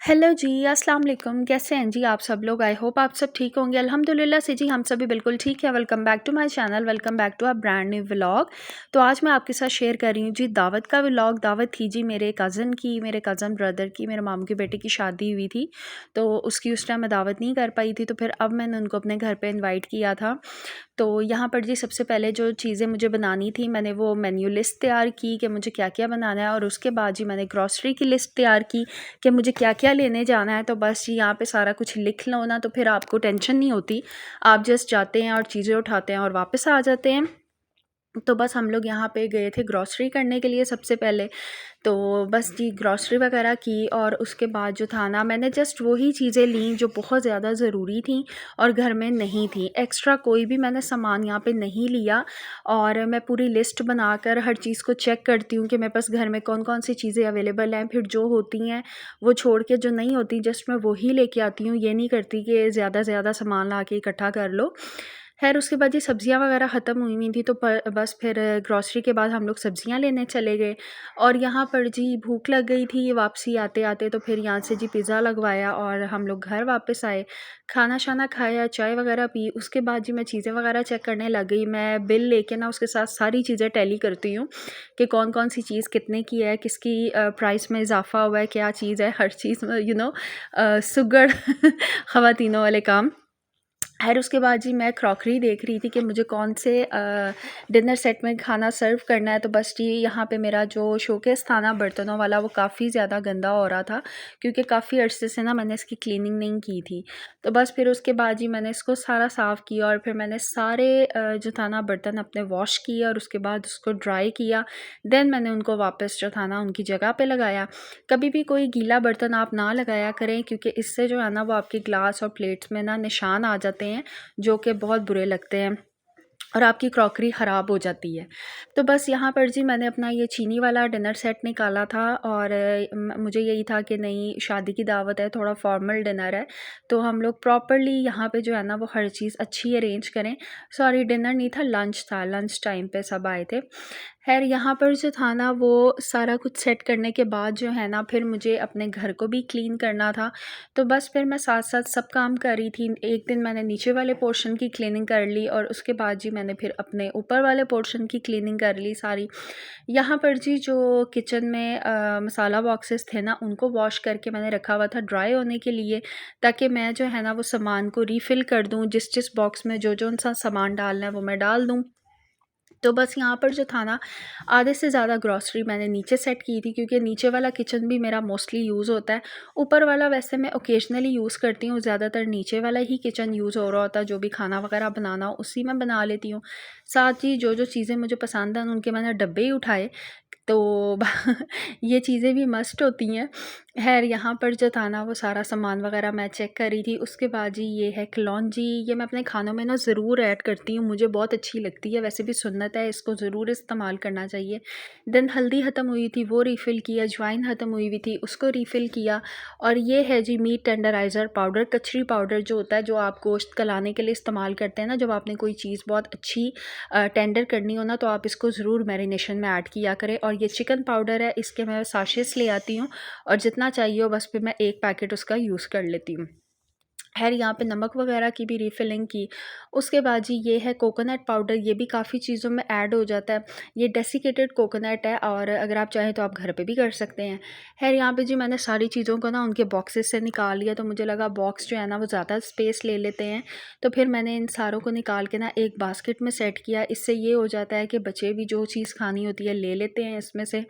Hello जी, अस्सलाम वालेकुम। कैसे हैं जी आप सब लोग? आई होप आप सब ठीक होंगे। अल्हम्दुलिल्लाह से जी हम सभी बिल्कुल ठीक है। Welcome back to my channel, welcome back to a brand new vlog. तो आज मैं आपके साथ शेयर कर रही हूँ जी दावत का व्लॉग। दावत थी जी मेरे कज़न की, मेरे कज़न ब्रदर की, मेरे मामू के बेटे की शादी हुई थी। तो उसकी उस टाइम मैं दावत नहीं कर पाई थी, तो फिर अब मैंने उनको अपने घर पे इनवाइट किया था। तो यहाँ पर जी सबसे पहले जो चीज़ें मुझे बनानी थी, मैंने वो मेन्यू लिस्ट तैयार की कि मुझे क्या-क्या बनाना है, और उसके बाद जी मैंने ग्रॉसरी की लिस्ट तैयार की कि मुझे क्या-क्या लेने जाना है। तो बस जी यहाँ पे सारा कुछ लिख लो ना, तो फिर आपको टेंशन नहीं होती। आप जस्ट जाते हैं और चीज़ें उठाते हैं और वापस आ जाते हैं। तो बस हम लोग यहाँ पे गए थे ग्रॉसरी करने के लिए सबसे पहले। तो बस जी ग्रॉसरी वगैरह की, और उसके बाद जो था ना, मैंने जस्ट वही चीज़ें लीं जो बहुत ज़्यादा ज़रूरी थी और घर में नहीं थी। एक्स्ट्रा कोई भी मैंने सामान यहाँ पे नहीं लिया। और मैं पूरी लिस्ट बनाकर हर चीज़ को चेक करती हूँ कि मेरे पास घर में कौन-कौन सी चीज़ें अवेलेबल हैं। फिर जो होती हैं वो छोड़ के जो नहीं होती जस्ट मैं वही लेके आती हूँ। ये नहीं करती कि ज़्यादा से ज़्यादा सामान ला के इकट्ठा कर लो। ख़ैर उसके बाद ये सब्ज़ियाँ वगैरह ख़त्म हुई हुई थी, तो बस फिर ग्रॉसरी के बाद हम लोग सब्ज़ियाँ लेने चले गए। और यहाँ पर जी भूख लग गई थी वापसी आते-आते, तो फिर यहाँ से जी पिज़्ज़ा लगवाया और हम लोग घर वापस आए। खाना-शाना खाया, चाय वगैरह पी, उसके बाद जी मैं चीज़ें वगैरह चेक करने लग गई। मैं बिल लेके ना उसके साथ सारी चीज़ें टैली करती हूँ कि कौन-कौन सी चीज़ कितने की है, किसकी प्राइस में इज़ाफ़ा हुआ है, क्या चीज़ है, हर चीज़ में सुघड़ ख़वातीनों वाले काम। ख़ैर उसके बाद जी मैं क्रॉकरी देख रही थी कि मुझे कौन से डिनर सेट में खाना सर्व करना है। तो बस जी यहाँ पे मेरा जो शोकेस था ना बर्तनों वाला, वो काफ़ी ज़्यादा गंदा हो रहा था, क्योंकि काफ़ी अरसे से ना मैंने इसकी क्लीनिंग नहीं की थी। तो बस फिर उसके बाद जी मैंने इसको सारा साफ़ किया, और फिर मैंने सारे जो था ना बर्तन अपने वॉश किए और उसके बाद उसको ड्राई किया। देन मैंने उनको वापस जो था ना उनकी जगह पे लगाया। कभी भी कोई गीला बर्तन आप ना लगाया करें, क्योंकि इससे जो है ना वो आपके ग्लास और प्लेट्स में ना निशान आ जाते हैं, जो कि बहुत बुरे लगते हैं और आपकी क्रॉकरी ख़राब हो जाती है। तो बस यहाँ पर जी मैंने अपना ये चीनी वाला डिनर सेट निकाला था, और मुझे यही था कि नहीं, शादी की दावत है, थोड़ा फॉर्मल डिनर है, तो हम लोग प्रॉपरली यहाँ पे जो है ना वो हर चीज़ अच्छी अरेंज करें। सॉरी, डिनर नहीं था, लंच था, लंच टाइम पे सब आए थे। ख़ैर यहाँ पर जो था ना वो सारा कुछ सेट करने के बाद जो है ना, फिर मुझे अपने घर को भी क्लीन करना था। तो बस फिर मैं साथ-साथ सब काम कर रही थी। एक दिन मैंने नीचे वाले पोर्शन की क्लीनिंग कर ली, और उसके बाद जी मैंने फिर अपने ऊपर वाले पोर्शन की क्लीनिंग कर ली सारी। यहाँ पर जी जो किचन में मसाला बॉक्सेस थे ना, उनको वॉश करके मैंने रखा हुआ था ड्राई होने के लिए, ताकि मैं जो है ना वो सामान को रीफ़िल कर दूँ, जिस-जिस बॉक्स में जो-जो सा सामान डालना है वो मैं डाल दूँ। तो बस यहाँ पर जो था ना, आधे से ज़्यादा ग्रॉसरी मैंने नीचे सेट की थी, क्योंकि नीचे वाला किचन भी मेरा मोस्टली यूज़ होता है। ऊपर वाला वैसे मैं ओकेजनली यूज़ करती हूँ, ज़्यादातर नीचे वाला ही किचन यूज़ हो रहा होता है। जो भी खाना वगैरह बनाना हो उसी में बना लेती हूँ। साथ ही जो-जो चीज़ें मुझे पसंद हैं उनके मैंने डब्बे ही उठाए। तो ये चीज़ें भी मस्ट होती हैं। ख़ैर यहाँ पर जो था ना वो सारा सामान वग़ैरह मैं चेक कर रही थी। उसके बाद जी ये है कलौंजी, ये मैं अपने खानों में ना ज़रूर ऐड करती हूँ, मुझे बहुत अच्छी लगती है, वैसे भी सुन्नत है, इसको ज़रूर इस्तेमाल करना चाहिए। देन हल्दी ख़त्म हुई थी, वो रीफ़िल किया, अजवाइन ख़त्म हुई हुई थी, उसको रीफ़िल किया। और ये है जी मीट टेंडराइज़र पाउडर, कचरी पाउडर जो होता है, जो आप गोश्त गलाने के लिए इस्तेमाल करते हैं ना, जब आपने कोई चीज़ बहुत अच्छी टेंडर करनी हो ना, तो आप इसको ज़रूर मैरिनेशन में ऐड किया करें। और ये चिकन पाउडर है, इसके मैं साशेस ले आती हूँ, और जितना चाहिए हो बस फिर मैं एक पैकेट उसका यूज़ कर लेती हूँ। ख़ैर यहाँ पे नमक वग़ैरह की भी रिफ़िलिंग की। उसके बाद जी ये है कोकोनट पाउडर, ये भी काफ़ी चीज़ों में ऐड हो जाता है। ये डेसिकेटेड कोकोनट है, और अगर आप चाहें तो आप घर पे भी कर सकते हैं। ख़ैर यहाँ पे जी मैंने सारी चीज़ों को ना उनके बॉक्सेस से निकाल लिया, तो मुझे लगा बॉक्स जो है ना वो ज़्यादा स्पेस ले लेते हैं। तो फिर मैंने इन सारों को निकाल के ना एक बास्केट में सेट किया। इससे ये हो जाता है कि बच्चे भी जो चीज़ खानी होती है ले लेते हैं इसमें से।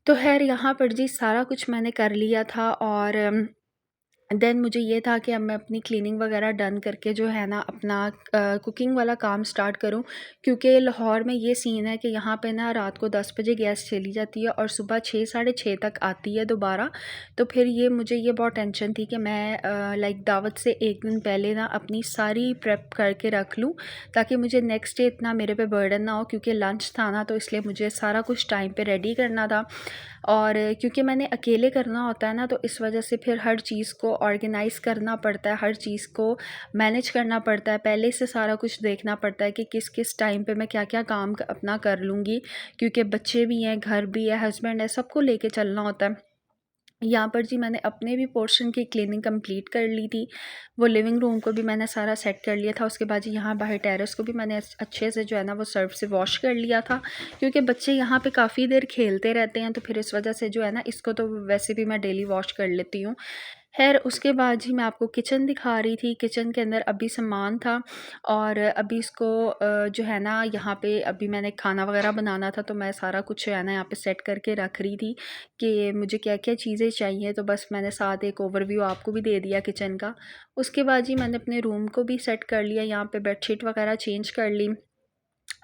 तो ख़ैर यहाँ पर जी सारा कुछ मैंने कर लिया था, और देन मुझे ये था कि अब मैं अपनी क्लीनिंग वगैरह डन करके जो है ना अपना कुकिंग वाला काम स्टार्ट करूं, क्योंकि लाहौर में ये सीन है कि यहाँ पे ना रात को 10 बजे गैस चली जाती है और सुबह 6 साढ़े 6 तक आती है दोबारा। तो फिर ये मुझे ये बहुत टेंशन थी कि मैं लाइक दावत से एक दिन पहले ना अपनी सारी प्रेप करके रख लूँ, ताकि मुझे नेक्स्ट डे इतना मेरे पे बर्डन ना हो, क्योंकि लंच था ना, तो इसलिए मुझे सारा कुछ टाइम पे रेडी करना था। और क्योंकि मैंने अकेले करना होता है ना, तो इस वजह से फिर हर चीज़ को ऑर्गेनाइज़ करना पड़ता है, हर चीज़ को मैनेज करना पड़ता है, पहले से सारा कुछ देखना पड़ता है कि किस किस टाइम पे मैं क्या क्या काम अपना कर लूँगी, क्योंकि बच्चे भी हैं, घर भी है, हस्बैंड है, सबको लेके चलना होता है। यहाँ पर जी मैंने अपने भी पोर्शन की क्लीनिंग कंप्लीट कर ली थी। वो लिविंग रूम को भी मैंने सारा सेट कर लिया था। उसके बाद जी यहाँ बाहर टेरेस को भी मैंने अच्छे से जो है ना वो सर्फ से वॉश कर लिया था, क्योंकि बच्चे यहाँ पे काफ़ी देर खेलते रहते हैं, तो फिर इस वजह से जो है ना इसको तो वैसे भी मैं डेली वॉश कर लेती हूँ। खैर उसके बाद जी मैं आपको किचन दिखा रही थी। किचन के अंदर अभी सामान था और अभी इसको जो है ना यहाँ पे अभी मैंने खाना वगैरह बनाना था, तो मैं सारा कुछ जो है ना यहाँ पे सेट करके रख रही थी कि मुझे क्या क्या चीज़ें चाहिए। तो बस मैंने साथ एक ओवरव्यू आपको भी दे दिया किचन का। उसके बाद जी मैंने अपने रूम को भी सेट कर लिया, यहाँ पे बेडशीट वगैरह चेंज कर ली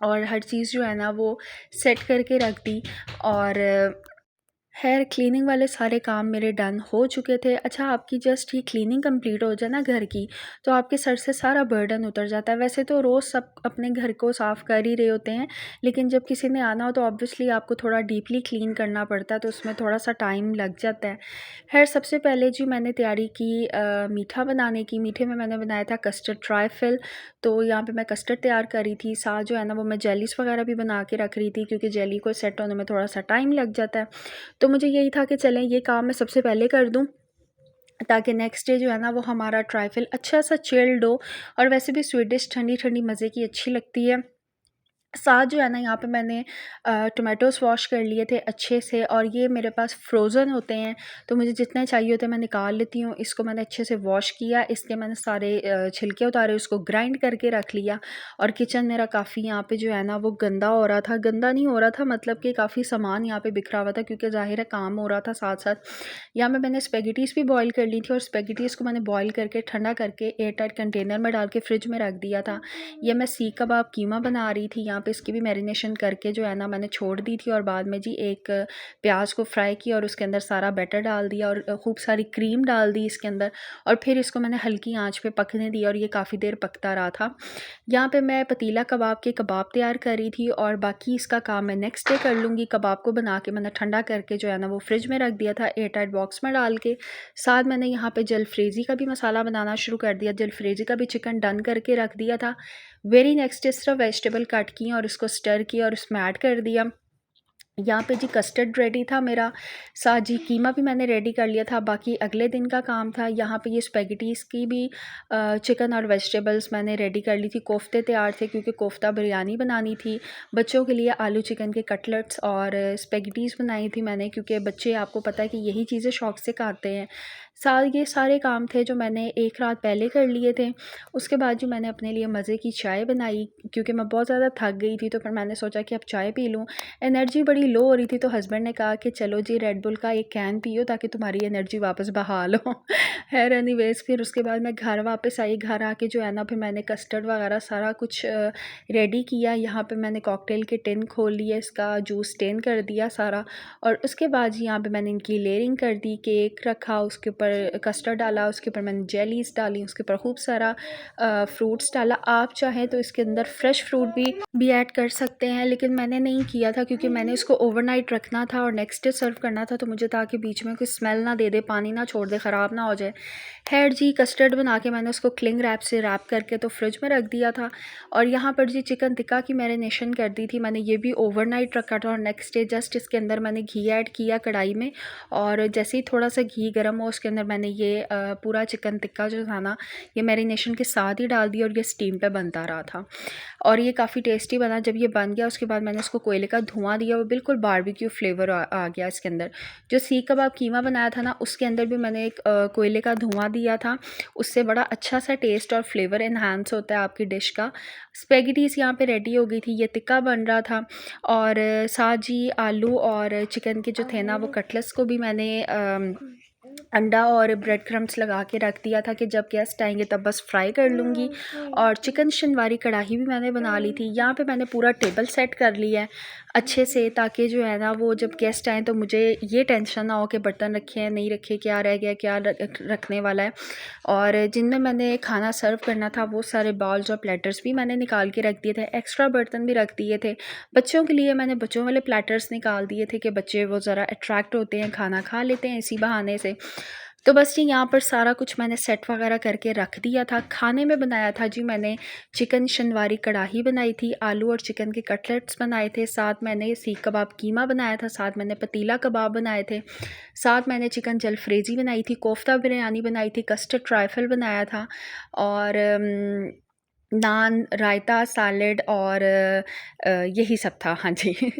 और हर चीज़ जो है ना वो सेट करके रख दी। और खैर क्लीनिंग वाले सारे काम मेरे डन हो चुके थे। अच्छा, आपकी जस्ट ही क्लीनिंग कंप्लीट हो जाए ना घर की, तो आपके सर से सारा बर्डन उतर जाता है। वैसे तो रोज़ सब अपने घर को साफ़ कर ही रहे होते हैं, लेकिन जब किसी ने आना हो तो ऑब्वियसली आपको थोड़ा डीपली क्लीन करना पड़ता है, तो उसमें थोड़ा सा टाइम लग जाता है। खैर सबसे पहले जी मैंने तैयारी की मीठा बनाने की। मीठे में मैंने बनाया था कस्टर्ड ट्राइफल। तो यहाँ पे मैं कस्टर्ड तैयार कर रही थी, साथ जो है ना वो मैं जेलीस वगैरह भी बना के रख रही थी, क्योंकि जेली को सेट होने में थोड़ा सा टाइम लग जाता है। तो मुझे यही था कि चलें ये काम मैं सबसे पहले कर दूं, ताकि नेक्स्ट डे जो है ना वो हमारा ट्राइफल अच्छा सा चिल्ड हो। और वैसे भी स्वीट डिश ठंडी ठंडी मज़े की अच्छी लगती है। साथ जो है ना यहाँ पे मैंने टोमेटोज़ वॉश कर लिए थे अच्छे से, और ये मेरे पास फ्रोज़न होते हैं, तो मुझे जितने चाहिए होते हैं मैं निकाल लेती हूँ। इसको मैंने अच्छे से वॉश किया, इसके मैंने सारे छिलके उतारे, उसको ग्राइंड करके रख लिया। और किचन मेरा काफ़ी यहाँ पे जो है ना वो गंदा हो रहा था। गंदा नहीं हो रहा था, मतलब कि काफ़ी सामान यहाँ पे बिखरा हुआ था, क्योंकि ज़ाहिर है काम हो रहा था साथ साथ। यहाँ पे मैंने स्पेगेटीज़ भी बॉईल कर ली थी, और स्पेगेटीज़ को मैंने बॉईल करके ठंडा करके एयर टाइट कंटेनर में डाल के फ्रिज में रख दिया था। ये मैं सीख कबाब कीमा बना रही थी। यहाँ पे इसकी भी मैरिनेशन करके जो है ना मैंने छोड़ दी थी, और बाद में जी एक प्याज को फ्राई किया और उसके अंदर सारा बैटर डाल दिया और खूब सारी क्रीम डाल दी इसके अंदर, और फिर इसको मैंने हल्की आंच पे पकने दिया, और ये काफ़ी देर पकता रहा था। यहाँ पे मैं पतीला कबाब के कबाब तैयार कर रही थी, और बाकी इसका काम मैं नेक्स्ट डे कर लूँगी। कबाब को बना के मैंने ठंडा करके जो है ना वो फ्रिज में रख दिया था एयर टाइट बॉक्स में डाल के। साथ मैंने यहाँ पे जलफ्रेज़ी का भी मसाला बनाना शुरू कर दिया। जलफ्रेज़ी का भी चिकन डन करके रख दिया था। वेरी नेक्स्ट इस तरह वेजिटेबल कट की और उसको स्टर किया और उसमें ऐड कर दिया। यहाँ पे जी कस्टर्ड रेडी था मेरा, साथ जी कीमा भी मैंने रेडी कर लिया था, बाकी अगले दिन का काम था। यहाँ पे ये स्पेगेटीज़ की भी चिकन और वेजिटेबल्स मैंने रेडी कर ली थी। कोफ्ते तैयार थे, क्योंकि कोफ्ता बिरयानी बनानी थी। बच्चों के लिए आलू चिकन के कटलेट्स और स्पेगेटीज़ बनाई थी मैंने, क्योंकि बच्चे आपको पता है कि यही चीज़ें शौक़ से खाते हैं। ये सारे काम थे जो मैंने एक रात पहले कर लिए थे। उसके बाद जो मैंने अपने लिए मज़े की चाय बनाई, क्योंकि मैं बहुत ज़्यादा थक गई थी, तो फिर मैंने सोचा कि अब चाय पी लूँ। एनर्जी बड़ी लो हो रही थी, तो हस्बैंड ने कहा कि चलो जी रेड बुल का एक कैन पियो, ताकि तुम्हारी एनर्जी वापस बहाल हो। खैर एनीवेज़ फिर उसके बाद मैं घर वापस आई। घर आके जो है ना फिर मैंने कस्टर्ड वगैरह सारा कुछ रेडी किया। यहाँ पे मैंने कॉकटेल के टिन खोल लिए, इसका जूस स्टेन कर दिया सारा, और उसके बाद यहाँ पे मैंने इनकी लेयरिंग कर दी। केक रखा, उसके ऊपर कस्टर्ड डाला, उसके ऊपर मैंने जेलीज़ डाली, उसके ऊपर खूब सारा फ्रूट्स डाला। आप चाहें तो इसके अंदर फ्रेश फ्रूट भी ऐड कर सकते हैं, लेकिन मैंने नहीं किया था, क्योंकि मैंने इसको ओवरनाइट रखना था और नेक्स्ट डे सर्व करना था, तो मुझे था कि बीच में कोई स्मेल ना दे दे, पानी ना छोड़ दे, ख़राब ना हो जाए। खैर जी कस्टर्ड बना के मैंने उसको क्लिंग रैप से रैप करके तो फ्रिज में रख दिया था। और यहाँ पर जी चिकन टिक्का की मैरिनेशन कर दी थी मैंने, ये भी ओवरनाइट रखा था, और नेक्स्ट डे जस्ट इसके अंदर मैंने घी ऐड किया कढ़ाई में, और जैसे ही थोड़ा सा घी गर्म हो उसके अंदर मैंने ये पूरा चिकन टिक्का जो था ना ये मैरिनेशन के साथ ही डाल दिया, और ये स्टीम पे बनता रहा था, और ये काफ़ी टेस्टी बना। जब ये बन गया उसके बाद मैंने इसको कोयले का धुआं दिया, वो बिल्कुल बारबेक्यू फ्लेवर आ गया इसके अंदर। जो सीख कबाब कीमा बनाया था ना उसके अंदर भी मैंने एक कोयले का धुआं दिया था, उससे बड़ा अच्छा सा टेस्ट और फ्लेवर इन्हांस होता है आपकी डिश का। स्पेगेटीज़ यहाँ पे रेडी हो गई थी, ये टिक्का बन रहा था, और साथ जी आलू और चिकन के जो थे ना वो कटलेट्स को भी मैंने अंडा और ब्रेड क्रम्स लगा के रख दिया था कि जब गेस्ट आएंगे तब बस फ्राई कर लूँगी। और चिकन शनवारी कढ़ाई भी मैंने बना ली थी। यहाँ पे मैंने पूरा टेबल सेट कर लिया है अच्छे से, ताकि जो है ना वो जब गेस्ट आएँ तो मुझे ये टेंशन ना हो कि बर्तन रखे हैं नहीं रखे, क्या रह गया, क्या रखने वाला है। और जिनमें मैंने खाना सर्व करना था वो सारे बाउल्स और प्लेटर्स भी मैंने निकाल के रख दिए थे, एक्स्ट्रा बर्तन भी रख दिए थे। बच्चों के लिए मैंने बच्चों वाले प्लेटर्स निकाल दिए थे कि बच्चे वो ज़रा अट्रैक्ट होते हैं, खाना खा लेते हैं इसी बहाने से। तो बस जी यहाँ पर सारा कुछ मैंने सेट वगैरह करके रख दिया था। खाने में बनाया था जी मैंने चिकन शनवारी कढ़ाई बनाई थी, आलू और चिकन के कटलेट्स बनाए थे, साथ मैंने सीख कबाब कीमा बनाया था, साथ मैंने पतीला कबाब बनाए थे, साथ मैंने चिकन जलफ्रेज़ी बनाई थी, कोफ्ता बिरयानी बनाई थी, कस्टर्ड ट्राइफल बनाया था और नान, रायता, सैलेड और यही सब था। हाँ जी।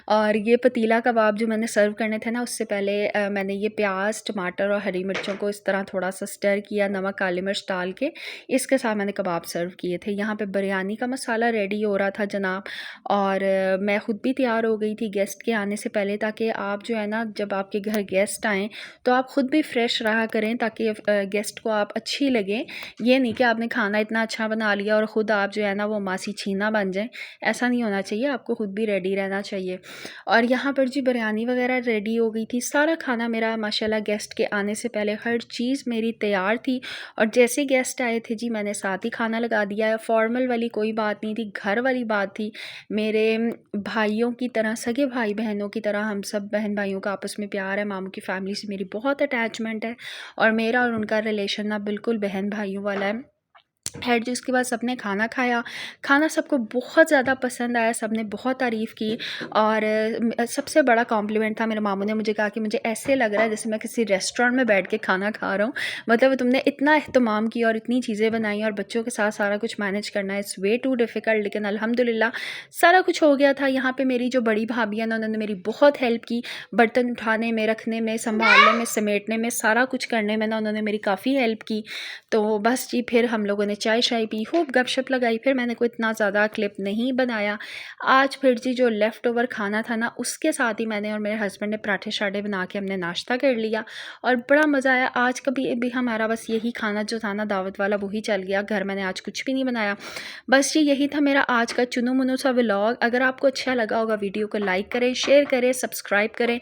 और ये पतीला कबाब जो मैंने सर्व करने थे ना, उससे पहले मैंने ये प्याज, टमाटर और हरी मिर्चों को इस तरह थोड़ा-सा स्टर किया, नमक, काली मिर्च डाल के इसके साथ मैंने कबाब सर्व किए थे। यहाँ पे बिरयानी का मसाला रेडी हो रहा था जनाब, और मैं ख़ुद भी तैयार हो गई थी गेस्ट के आने से पहले, ताकि आप जो है ना, जब आपके घर गेस्ट आएँ तो आप ख़ुद भी फ्रेश रहा करें, ताकि गेस्ट को आप अच्छी लगें। ये नहीं कि आपने खाना इतना अच्छा बना लिया और ख़ुद आप जो है ना वो मासी छीना बन जाएं, ऐसा नहीं होना चाहिए। आपको ख़ुद भी रेडी रहना चाहिए। और यहाँ पर जी बिरयानी वगैरह रेडी हो गई थी, सारा खाना मेरा माशाल्लाह गेस्ट के आने से पहले हर चीज़ मेरी तैयार थी। और जैसे गेस्ट आए थे जी, मैंने साथ ही खाना लगा दिया। फॉर्मल वाली कोई बात नहीं थी, घर वाली बात थी। मेरे भाइयों की तरह, सगे भाई बहनों की तरह हम सब बहन भाइयों का आपस में प्यार है। मामू की फ़ैमिली से मेरी बहुत अटैचमेंट है और मेरा और उनका रिलेशन ना बिल्कुल बहन भाइयों वाला है। खैर जी, उसके बाद सबने खाना खाया। खाना सबको बहुत ज़्यादा पसंद आया, सबने बहुत तारीफ़ की। और सबसे बड़ा कॉम्प्लीमेंट था, मेरे मामू ने मुझे कहा कि मुझे ऐसे लग रहा है जैसे मैं किसी रेस्टोरेंट में बैठ के खाना खा रहा हूँ। मतलब तुमने इतना एहतमाम किया और इतनी चीज़ें बनाई, और बच्चों के साथ सारा कुछ मैनेज करना इज़ वे टू डिफ़िकल्ट, लेकिन अल्हम्दुलिल्लाह सारा कुछ हो गया था। यहाँ पे मेरी जो बड़ी भाभी है ना, उन्होंने मेरी बहुत हेल्प की। बर्तन उठाने में, रखने में, संभालने में, समेटने में, सारा कुछ करने में ना उन्होंने मेरी काफ़ी हेल्प की। तो बस जी, फिर हम लोगों ने चाय शाय पी, खूब गपशप लगाई। फिर मैंने कोई इतना ज़्यादा क्लिप नहीं बनाया आज। फिर जी जो लेफ़्ट ओवर खाना था ना, उसके साथ ही मैंने और मेरे हस्बैंड ने पराठे शाठे बना के हमने नाश्ता कर लिया और बड़ा मज़ा आया। आज कभी भी हमारा बस यही खाना जो था ना दावत वाला, वही चल गया। घर मैंने आज कुछ भी नहीं बनाया। बस जी यही था मेरा आज का चुनु मुनु सा व्लॉग। अगर आपको अच्छा लगा होगा, वीडियो को लाइक करें, शेयर करें, सब्सक्राइब करें।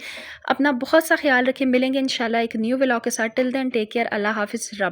अपना बहुत सा ख्याल रखें। मिलेंगे इंशाल्लाह एक न्यू व्लॉग के साथ। Till then take care. अल्लाह हाफ़िज़। रब